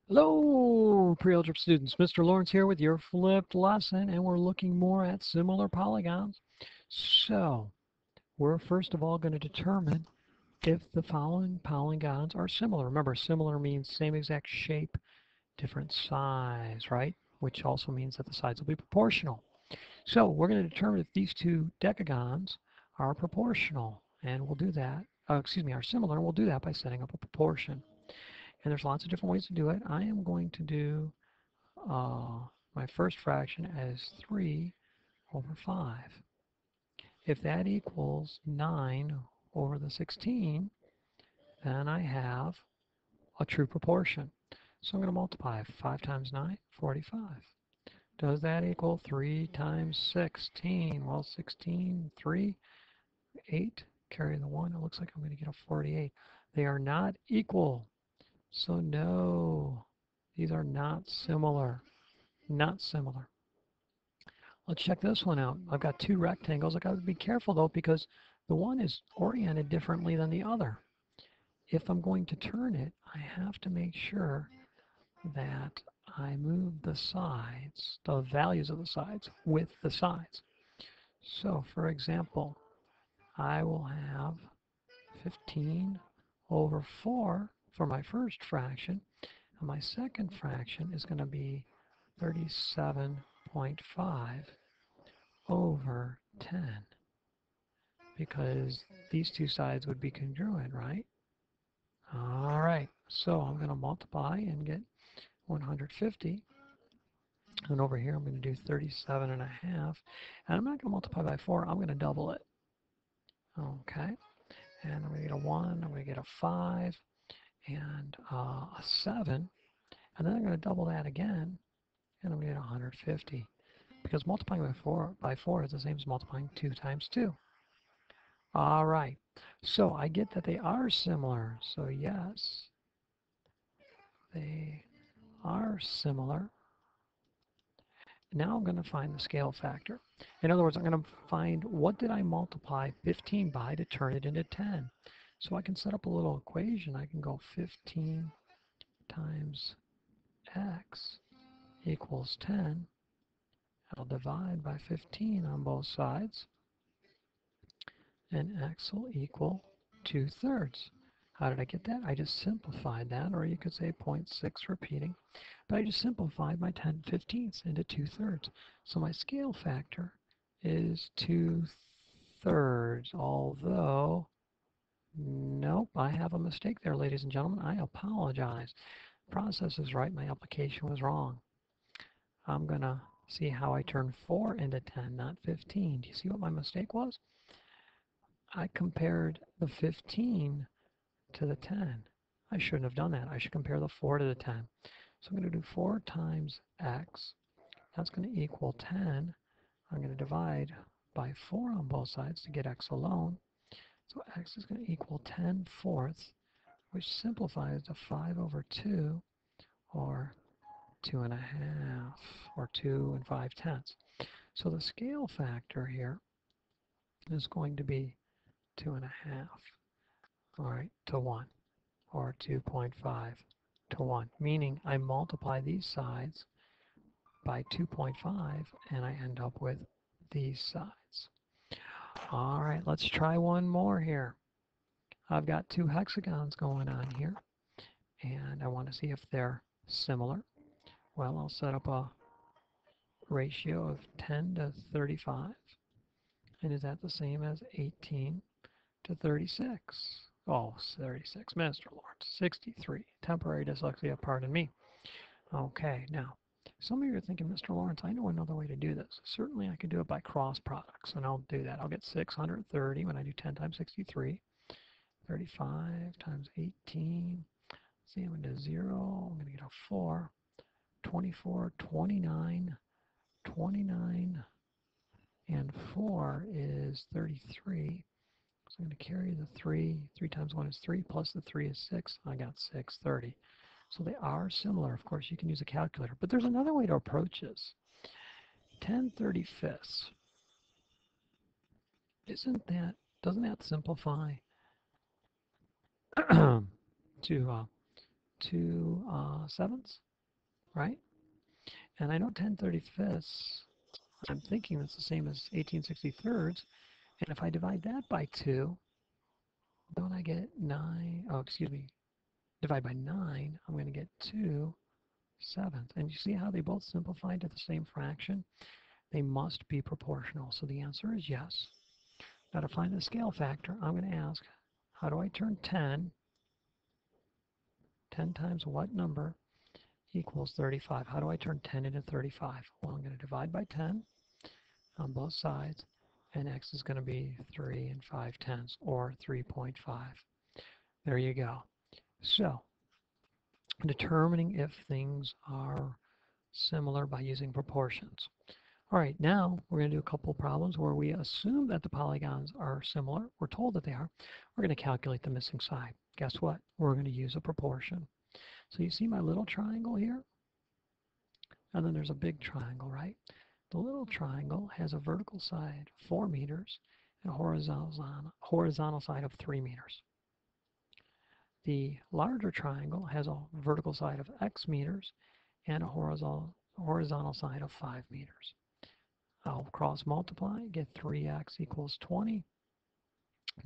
Hello, pre-algebra students. Mr. Lawrence here with your flipped lesson, and we're looking more at similar polygons. So, we're first of all going to determine if the following polygons are similar. Remember, similar means same exact shape, different size, right? Which also means that the sides will be proportional. So, we're going to determine if these two decagons are proportional, and we'll do that, are similar, and we'll do that by setting up a proportion. And there's lots of different ways to do it. I am going to do my first fraction as 3 over 5. If that equals 9 over the 16, then I have a true proportion. So I'm going to multiply 5 times 9, 45. Does that equal 3 times 16? Well, 16, 3, 8, carry the 1. It looks like I'm going to get a 48. They are not equal. So no, these are not similar. Not similar. Let's check this one out. I've got two rectangles. I got to be careful though because the one is oriented differently than the other. If I'm going to turn it, I have to make sure that I move the sides, the values of the sides, with the sides. So for example, I will have 15 over 4 for my first fraction, and my second fraction is going to be 37.5 over 10 because these two sides would be congruent, right? All right, so I'm going to multiply and get 150. And over here, I'm going to do 37 and a half. And I'm not going to multiply by 4. I'm going to double it. Okay. And I'm going to get a 1. I'm going to get a 5 and a 7. And then I'm going to double that again. And I'm going to get 150. Because multiplying by 4 is the same as multiplying 2 times 2. All right. So I get that they are similar. So yes, they are similar. Now I'm going to find the scale factor. In other words, I'm going to find what did I multiply 15 by to turn it into 10. So I can set up a little equation. I can go 15 times x equals 10. I'll divide by 15 on both sides. And x will equal 2/3. How did I get that? I just simplified that, or you could say 0.6 repeating. But I just simplified my 10/15ths into 2/3. So my scale factor is 2/3. Although, nope, I have a mistake there, ladies and gentlemen. I apologize. Process is right. My application was wrong. I'm going to see how I turn 4 into 10, not 15. Do you see what my mistake was? I compared the 15 to the 10. I shouldn't have done that. I should compare the 4 to the 10. So I'm going to do 4 times x. That's going to equal 10. I'm going to divide by 4 on both sides to get x alone. So x is going to equal 10/4, which simplifies to 5 over 2, or 2.5, or 2 5/10. So the scale factor here is going to be 2.5, all right, to 1. Or 2.5 to 1, meaning I multiply these sides by 2.5 and I end up with these sides. All right, let's try one more here. I've got two hexagons going on here and I want to see if they're similar. Well, I'll set up a ratio of 10 to 35. And is that the same as 18 to 36? Oh, 36, Mr. Lawrence, 63. Temporary dyslexia, pardon me. Okay, now, some of you are thinking, Mr. Lawrence, I know another way to do this. Certainly I could do it by cross products, and I'll do that. I'll get 630 when I do 10 times 63. 35 times 18. See, I'm going to do 0. I'm going to get a 4. 24, 29, 29, and 4 is 33. So I'm going to carry the 3. 3 times 1 is 3, plus the 3 is 6. I got 630. So they are similar. Of course, you can use a calculator. But there's another way to approach this. 10/35. Doesn't that simplify to 2 sevenths, right? And I know 10/35ths, I'm thinking that's the same as 18/63rds. And if I divide that by 2, don't I get 9? Oh, excuse me. Divide by 9, I'm going to get 2 sevenths. And you see how they both simplify to the same fraction? They must be proportional. So the answer is yes. Now to find the scale factor, I'm going to ask, how do I turn 10? 10 times what number equals 35? How do I turn 10 into 35? Well, I'm going to divide by 10 on both sides, and x is going to be 3 5/10, or 3.5. There you go. So, determining if things are similar by using proportions. All right, now we're going to do a couple problems where we assume that the polygons are similar. We're told that they are. We're going to calculate the missing side. Guess what? We're going to use a proportion. So you see my little triangle here? And then there's a big triangle, right? The little triangle has a vertical side 4 meters and a horizontal side of 3 meters. The larger triangle has a vertical side of x meters and a horizontal side of 5 meters. I'll cross multiply, get 3x equals 20.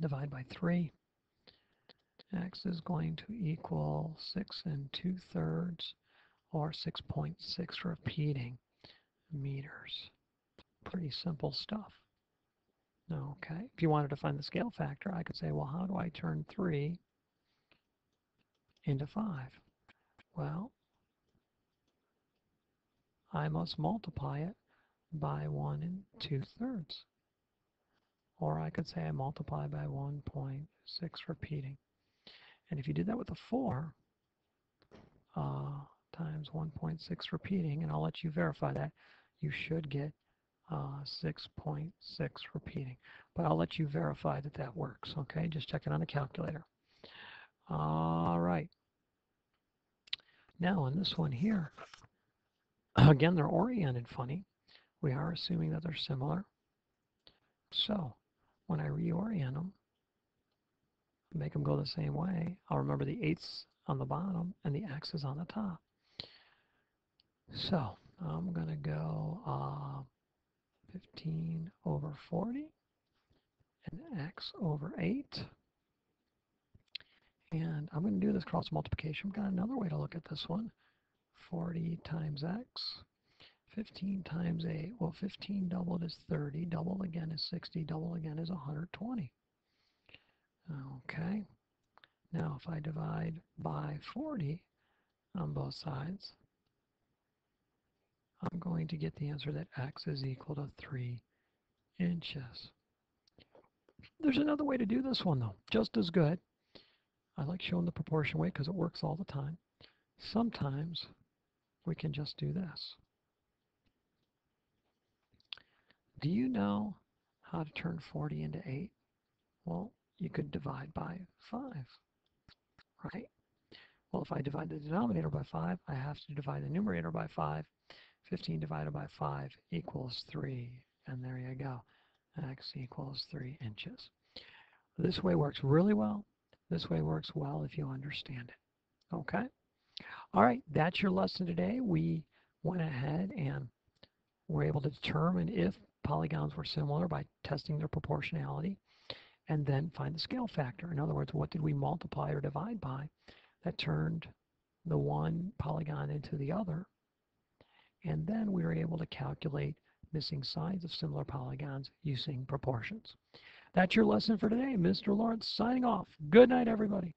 Divide by 3. X is going to equal 6 2/3, or 6.6 repeating meters. Pretty simple stuff. Okay, if you wanted to find the scale factor, I could say, well, how do I turn 3 into 5? Well, I must multiply it by 1 2/3. Or I could say I multiply by 1.6 repeating. And if you did that with a 4 times 1.6 repeating, and I'll let you verify that, you should get 6.6 repeating. But I'll let you verify that that works, okay? Just check it on a calculator. All right. Now in this one here, again, they're oriented funny. We are assuming that they're similar. So when I reorient them, make them go the same way, I'll remember the 8ths on the bottom and the x's on the top. So I'm going to go 15 over 40 and x over 8. And I'm going to do this cross multiplication. We've got another way to look at this one. 40 times x. 15 times 8. Well, 15 doubled is 30. Double again is 60. Double again is 120. Okay. Now if I divide by 40 on both sides, I'm going to get the answer that x is equal to 3 inches. There's another way to do this one though, just as good. I like showing the proportion way because it works all the time. Sometimes we can just do this. Do you know how to turn 40 into 8? Well, you could divide by 5, right? Well, if I divide the denominator by 5, I have to divide the numerator by 5. 15 divided by 5 equals 3. And there you go. X equals 3 inches. This way works really well. This way works well if you understand it. Okay? All right, that's your lesson today. We went ahead and were able to determine if polygons were similar by testing their proportionality, and then find the scale factor. In other words, what did we multiply or divide by that turned the one polygon into the other? And then we were able to calculate missing sides of similar polygons using proportions. That's your lesson for today. Mr. Lawrence signing off. Good night, everybody.